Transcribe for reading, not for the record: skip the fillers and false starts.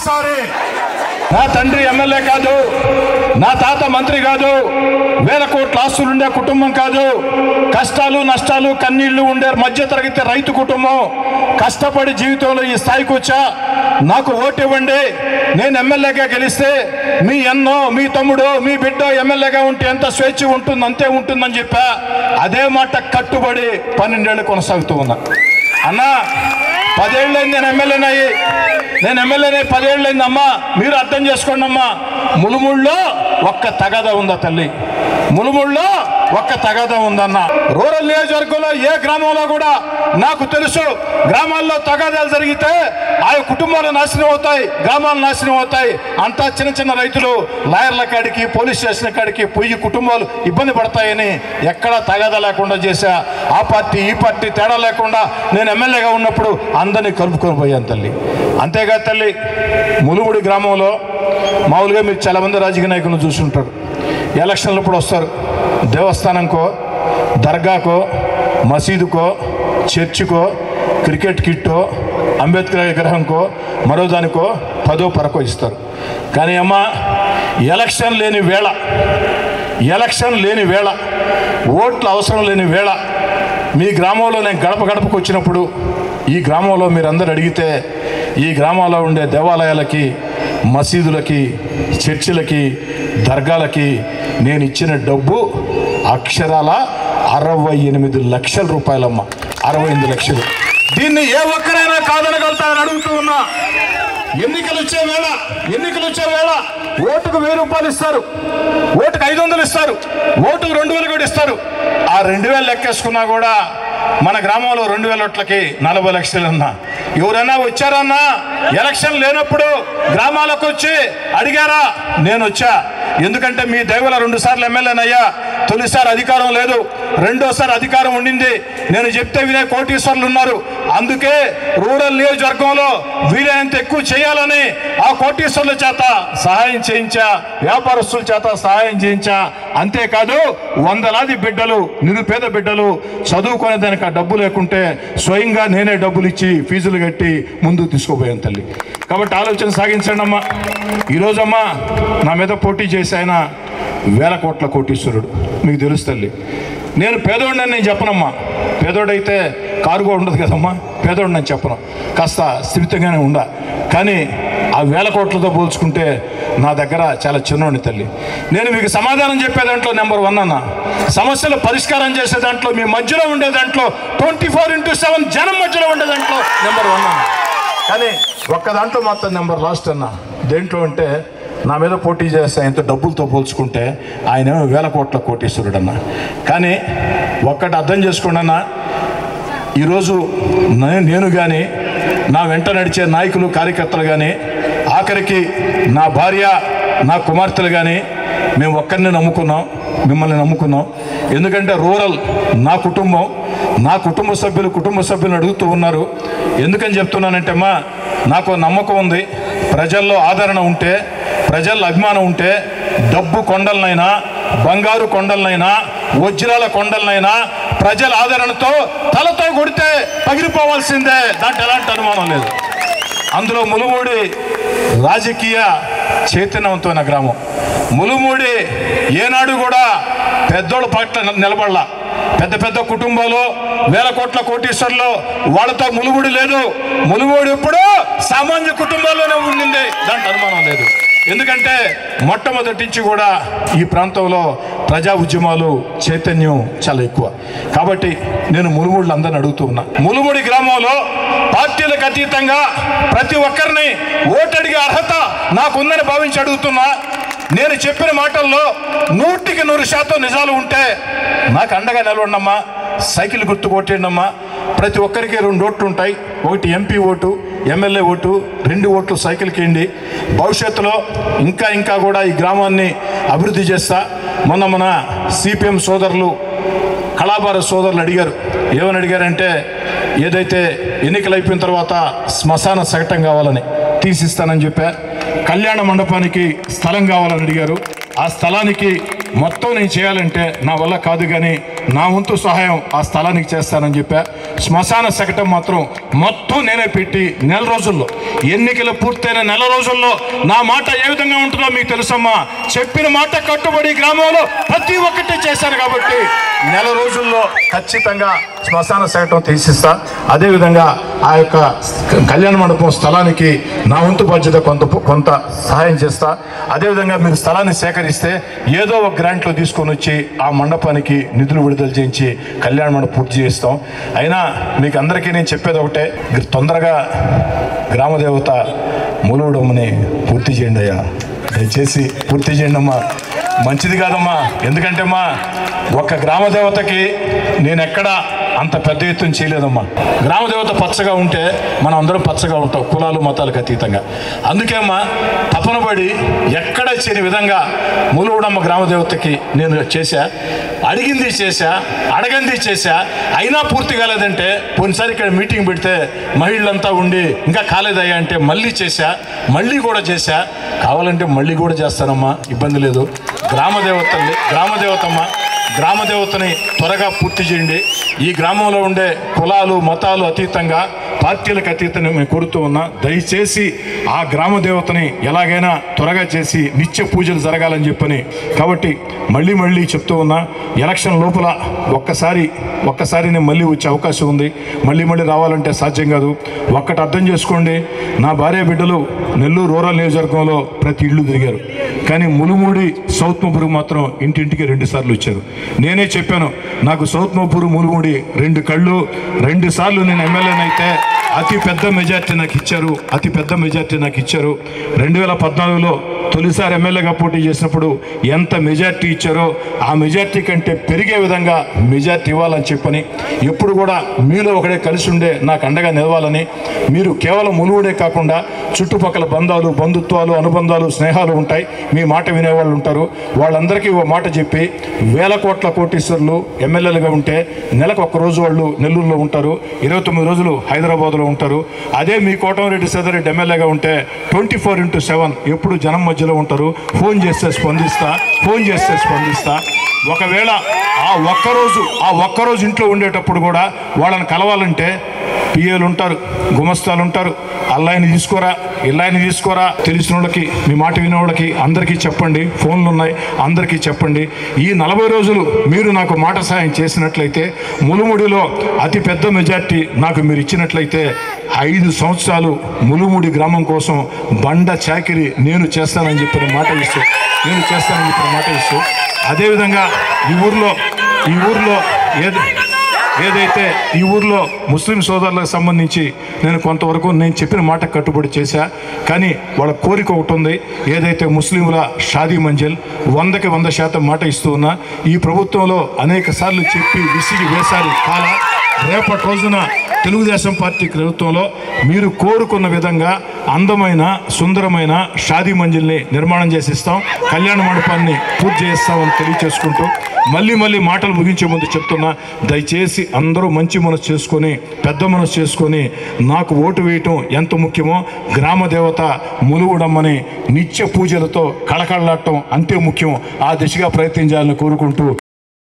ఈసారి నా తండ్రి ఎమ్మెల్యే కాదు, నా తాత మంత్రి కాదు, వేల కోట్ల ఆస్తులు ఉండే కుటుంబం కాదు, కష్టాలు నష్టాలు కన్నీళ్లు ఉండే మధ్యతరగతి రైతు కుటుంబం. కష్టపడి జీవితంలో ఈ స్థాయికి వచ్చా. నాకు ఓటు ఇవ్వండి, నేను ఎమ్మెల్యేగా గెలిస్తే మీ అన్నో మీ తమ్ముడో మీ బిడ్డో ఎమ్మెల్యేగా ఉంటే ఎంత స్వేచ్ఛ ఉంటుంది అంతే ఉంటుందని చెప్పా. అదే మాట కట్టుబడి 12 ఏళ్ళు కొనసాగుతూ ఉన్నా. అన్నా 10 ఏళ్ళైంది నేను ఎమ్మెల్యేనై 10 ఏళ్ళైంది అమ్మా. మీరు అర్థం చేసుకోండి అమ్మా. ములుముళ్ళలో ఒక్క తగాదా ఉందా తల్లి? ములుముళ్ళలో ఒక్క తగాదా ఉందన్న. రూరల్ నియోజకవర్గంలో ఏ గ్రామంలో కూడా నాకు తెలుసు గ్రామాల్లో తగాదాలు జరిగితే ఆ కుటుంబాలు నాశనం అవుతాయి, గ్రామాలు నాశనం అవుతాయి. అంతా చిన్న చిన్న రైతులు లాయర్ల కాడికి పోలీస్ స్టేషన్ కాడికి పోయి కుటుంబాలు ఇబ్బంది పడతాయని ఎక్కడా తగాదా లేకుండా చేశా. ఆ పార్టీ ఈ పార్టీ తేడా లేకుండా నేను ఎమ్మెల్యేగా ఉన్నప్పుడు అందరినీ కలుపుకొని పోయాను తల్లి. అంతేగా తల్లి, ములుముడి గ్రామంలో మామూలుగా మీరు చాలామంది రాజకీయ నాయకులను చూస్తుంటారు. ఎలక్షన్లప్పుడు వస్తారు, దేవస్థానంకో దర్గాకో మసీదుకో చర్చికో క్రికెట్ కిట్టో అంబేద్కర్ విగ్రహంకో మరో దానికో 10 పరకో ఇస్తారు. కానీ అమ్మ ఎలక్షన్ లేని వేళ ఓట్లు అవసరం లేని వేళ మీ గ్రామంలో నేను గడపకు వచ్చినప్పుడు ఈ గ్రామంలో మీరందరూ అడిగితే ఈ గ్రామంలో ఉండే దేవాలయాలకి మసీదులకి చర్చిలకి దర్గాలకి నేను ఇచ్చిన డబ్బు అక్షరాల 68 లక్షల రూపాయలమ్మ. 68 లక్షలు. దీన్ని ఏ ఒక్కరైనా కాదనగలుగుతారని అడుగుతూ ఉన్నా. ఎన్నికలు వచ్చే వేళ ఓటుకు 1000 రూపాయలు ఇస్తారు, ఓటుకు 500 ఇస్తారు, ఓటుకు 2000 కూడా ఇస్తారు. ఆ 2000 లెక్కేసుకున్నా కూడా మన గ్రామంలో 2000 ఓట్లకి 40 లక్షలన్నా. ఎవరైనా వచ్చారన్నా ఎలక్షన్ లేనప్పుడు గ్రామాలకు వచ్చి అడిగారా? నేను వచ్చా. ఎందుకంటే మీ దైవల 2 సార్లు ఎమ్మెల్యేనయ్యా. తొలిసారి అధికారం లేదు, రెండోసారి అధికారం ఉండింది. నేను చెప్తే వినే కోటీశ్వర్లు ఉన్నారు. అందుకే రూరల్ నియోజకవర్గంలో వీలైనంత ఎక్కువ చేయాలని ఆ కోటీశ్వర్ల చేత సహాయం చేయించా, వ్యాపారస్తుల చేత సహాయం చేయించా. అంతేకాదు వందలాది బిడ్డలు, నిరుపేద బిడ్డలు చదువుకునే దానికి ఆ డబ్బు లేకుంటే స్వయంగా నేనే డబ్బులు ఇచ్చి ఫీజులు కట్టి ముందుకు తీసుకుపోయాను తల్లి. కాబట్టి ఆలోచన సాగించండి అమ్మా. ఈరోజమ్మా నా మీద పోటీ చేసి ఆయన 1000 కోట్ల కోటీశ్వరుడు. మీకు తెలుసు తల్లి. నేను పేదోడిని నేను చెప్పనమ్మా. పేదోడైతే కారుగా ఉండదు కదమ్మా. పేదోడిని నేను చెప్పను, కాస్త స్థిమితంగానే ఉండా. కానీ ఆ 1000 కోట్లతో పోల్చుకుంటే నా దగ్గర చాలా చిన్నోడిని తల్లి. నేను మీకు సమాధానం చెప్పే దాంట్లో నెంబర్ 1 అన్న. సమస్యలు పరిష్కారం చేసే దాంట్లో మీ మధ్యలో ఉండే దాంట్లో 24/7 జనం మధ్యలో ఉండే దాంట్లో నెంబర్ 1 అన్న. కానీ ఒక్క దాంట్లో మాత్రం నెంబర్ లాస్ట్ అన్న. దేంట్లో అంటే నా మీద పోటీ చేస్తే ఆయనతో డబ్బులతో పోల్చుకుంటే ఆయన 1000 కోట్ల కోటీశ్వరుడు అన్న. కానీ ఒక్కటి అర్థం చేసుకోండి అన్న, ఈరోజు నేను కానీ నా వెంట నడిచే నాయకులు కార్యకర్తలు కానీ ఆఖరికి నా భార్య నా కుమార్తెలు కానీ మేము ఒక్కరిని నమ్ముకున్నాం, మిమ్మల్ని నమ్ముకున్నాం. ఎందుకంటే రూరల్ నా కుటుంబ సభ్యులు అడుగుతూ ఉన్నారు. ఎందుకని చెప్తున్నానంటే అమ్మా, నాకు నమ్మకం ఉంది. ప్రజల్లో ఆదరణ ఉంటే, ప్రజల్లో అభిమానం ఉంటే డబ్బు కొండలనైనా బంగారు కొండలనైనా వజ్రాల కొండలనైనా ప్రజల ఆదరణతో తలతో కొడితే పగిలిపోవాల్సిందే. దాంట్లో ఎలాంటి అనుమానం లేదు. అందులో ములుమూడి రాజకీయ చైతన్యవంతమైన గ్రామం. ములుమూడి ఏనాడు కూడా పెద్దోళ్ళ పట్ల నిలబడలా. పెద్ద కుటుంబాలు 1000 కోట్ల కోటీశ్వర్లు వాళ్ళతో ములుమూడి లేదు. ములుమూడి ఎప్పుడూ సామాన్య కుటుంబాల్లోనే ఉండింది. దాంట్లో అనుమానం లేదు. ఎందుకంటే మొట్టమొదటి నుంచి కూడా ఈ ప్రాంతంలో ప్రజా ఉద్యమాలు చైతన్యం చాలా ఎక్కువ. కాబట్టి నేను ములుమూడిలో అందరిని అడుగుతూ ఉన్నా. ములుమూడి గ్రామంలో పార్టీలకు అతీతంగా ప్రతి ఒక్కరిని ఓటడిగే అర్హత నాకుందని భావించి అడుగుతున్నా. నేను చెప్పిన మాటల్లో 100% నిజాలు ఉంటే నాకు అండగా నిలవండమ్మా. సైకిల్ గుర్తు కొట్టేయండమ్మా. ప్రతి ఒక్కరికి 2 ఓట్లు ఉంటాయి. ఒకటి ఎంపీ ఓటు, ఎమ్మెల్యే ఓటు, 2 ఓట్లు సైకిల్కి వేయండి. భవిష్యత్తులో ఇంకా కూడా ఈ గ్రామాన్ని అభివృద్ధి చేస్తా. మొన్న సిపిఎం సోదరులు, కళాభార సోదరులు అడిగారు. ఏమని అడిగారంటే, ఏదైతే ఎన్నికలు అయిపోయిన తర్వాత శ్మశాన శకటం కావాలని తీసిస్తానని చెప్పా. కళ్యాణ మండపానికి స్థలం కావాలని అడిగారు. ఆ స్థలానికి మొత్తం నేను చేయాలంటే నా వల్ల కాదు, కానీ నా వంతు సహాయం ఆ స్థలానికి చేస్తానని చెప్పా. శ్మశాన శకటం మాత్రం మొత్తం నేనే పెట్టి నెల రోజుల్లో, ఎన్నికలు పూర్తయిన నెల రోజుల్లో నా మాట ఏ విధంగా ఉంటుందో మీకు తెలుసమ్మా. చెప్పిన మాట కట్టుబడి గ్రామంలో ప్రతి ఒక్కటి చేశాను కాబట్టి నెల రోజుల్లో ఖచ్చితంగా శ్మశాన శకటం తీసిస్తా. అదేవిధంగా ఆ యొక్క కళ్యాణ మండపం స్థలానికి నా వంతు బాధ్యత కొంత సహాయం చేస్తా. అదేవిధంగా మీరు స్థలాన్ని సేకరిస్తే ఏదో ఒక గ్రాంట్లో తీసుకొని వచ్చి ఆ మండపానికి నిధులు విడుదల చేయించి కళ్యాణ మండపం పూర్తి చేస్తాం. అయినా మీకు అందరికీ నేను చెప్పేది ఒకటే, తొందరగా గ్రామదేవత మూలవడమ్మని పూర్తి చేయండి అయ్యా, దయచేసి పూర్తి చేయండి అమ్మా. మంచిది కాదమ్మా, ఎందుకంటే అమ్మా ఒక గ్రామదేవతకి నేను ఎక్కడ అంత పెద్ద ఎత్తున చేయలేదమ్మా. గ్రామదేవత పచ్చగా ఉంటే మనం అందరం పచ్చగా ఉంటాం, కులాలు మతాలకు అతీతంగా. అందుకే అమ్మా తపన పడి ఎక్కడ చేయని విధంగా మూలవడమ్మ గ్రామదేవతకి నేను చేశా, అడిగింది చేశా, అడగంది చేశా. అయినా పూర్తి కాలేదంటే పోయినసారి ఇక్కడ మీటింగ్ పెడితే మహిళలంతా ఉండి ఇంకా కాలేదయ్యా అంటే మళ్ళీ చేశా, మళ్ళీ కూడా చేశా. కావాలంటే మళ్ళీ కూడా చేస్తానమ్మా, ఇబ్బంది లేదు. గ్రామదేవతని త్వరగా పూర్తి చేయండి. ఈ గ్రామంలో ఉండే కులాలు మతాలు అతీతంగా, పార్టీలకు అతీతంగా మేము కోరుతూ ఉన్నా. దయచేసి ఆ గ్రామదేవతని ఎలాగైనా త్వరగా చేసి నిత్య పూజలు జరగాలని చెప్పని. కాబట్టి మళ్ళీ చెప్తూ ఉన్నా, ఎలక్షన్ లోపల ఒక్కసారి నేను మళ్ళీ వచ్చే అవకాశం ఉంది. మళ్ళీ రావాలంటే సాధ్యం కాదు. ఒక్కటి అర్థం చేసుకోండి, నా భార్య బిడ్డలు నెల్లూరు రూరల్ నియోజకవర్గంలో ప్రతి ఇళ్ళు తిరిగారు, కానీ ములుమూడి సౌత్ మోపూరు మాత్రం ఇంటింటికి 2 సార్లు వచ్చారు. నేనే చెప్పాను, నాకు సౌత్ మోపూరు ములుమూడి 2 కళ్ళు, 2 సార్లు నేను ఎమ్మెల్యేనైతే అతి పెద్ద మెజార్టీ నాకు ఇచ్చారు. 2014లో తొలిసారి ఎమ్మెల్యేగా పోటీ చేసినప్పుడు ఎంత మెజార్టీ ఇచ్చారో ఆ మెజార్టీ కంటే పెరిగే విధంగా మెజార్టీ ఇవ్వాలని చెప్పని, ఎప్పుడు కూడా మీలో ఒకడే కలిసి ఉండే నాకు అండగా నిలవాలని, మీరు కేవలం ములువుడే కాకుండా చుట్టుపక్కల బంధాలు, బంధుత్వాలు, అనుబంధాలు, స్నేహాలు ఉంటాయి. మీ మాట వినేవాళ్ళు ఉంటారు. వాళ్ళందరికీ ఓ మాట చెప్పి 1000 కోట్ల కోటీశ్వరులు ఎమ్మెల్యేలుగా ఉంటే నెలకు 1 రోజు వాళ్ళు నెల్లూరులో ఉంటారు, 29 రోజులు హైదరాబాద్లో ఉంటారు. అదే మీ కోటమిరెడ్డి సదరెడ్డి ఎమ్మెల్యేగా ఉంటే 24/7 ఎప్పుడు జనం మధ్యలో ఉంటారు. ఫోన్ చేస్తే స్పందిస్తా. ఒకవేళ ఆ ఒక్కరోజు ఇంట్లో ఉండేటప్పుడు కూడా వాళ్ళని కలవాలంటే పిఏలు ఉంటారు, గుమస్తాలు ఉంటారు. అల్లాయిని తీసుకోరా, తెలిసిన వాళ్ళకి, మీ మాట వినే వాళ్ళకి అందరికీ చెప్పండి. ఫోన్లు ఉన్నాయి, అందరికీ చెప్పండి. ఈ 40 రోజులు మీరు నాకు మాట సాయం చేసినట్లయితే, ములుముడిలో అతి పెద్ద మెజార్టీ నాకు మీరు ఇచ్చినట్లయితే 5 సంవత్సరాలు ములుముడి గ్రామం కోసం బండ చాకిరి నేను చేస్తానని చెప్పిన మాట ఇస్తూ అదేవిధంగా ఈ ఊర్లో ఏదైతే ఈ ఊర్లో ముస్లిం సోదరులకు సంబంధించి నేను కొంతవరకు నేను చెప్పిన మాట కట్టుబడి చేశా. కానీ వాళ్ళ కోరిక ఒకటి ఉంది, ఏదైతే ముస్లింల షాదీ మంజిల్ 100కి 100% మాట ఇస్తూ ఉన్నా. ఈ ప్రభుత్వంలో అనేక సార్లు చెప్పి విసిగి వేసారి కాల, రేపటి రోజున తెలుగుదేశం పార్టీ ప్రభుత్వంలో మీరు కోరుకున్న విధంగా అందమైన సుందరమైన షాదీ మంజిల్ని నిర్మాణం చేసిస్తాం, కళ్యాణ మండపాన్ని పూర్తి చేస్తామని తెలియచేసుకుంటూ మళ్ళీ మాటలు ముగించే ముందు చెప్తున్నా, దయచేసి అందరూ మంచి మనసు చేసుకొని, పెద్ద మనసు చేసుకొని నాకు ఓటు వేయటం ఎంత ముఖ్యమో, గ్రామ దేవత ములుగుడమ్మని నిత్య పూజలతో కళకళలాడటం అంతే ముఖ్యం. ఆ దిశగా ప్రయత్నించాలని కోరుకుంటూ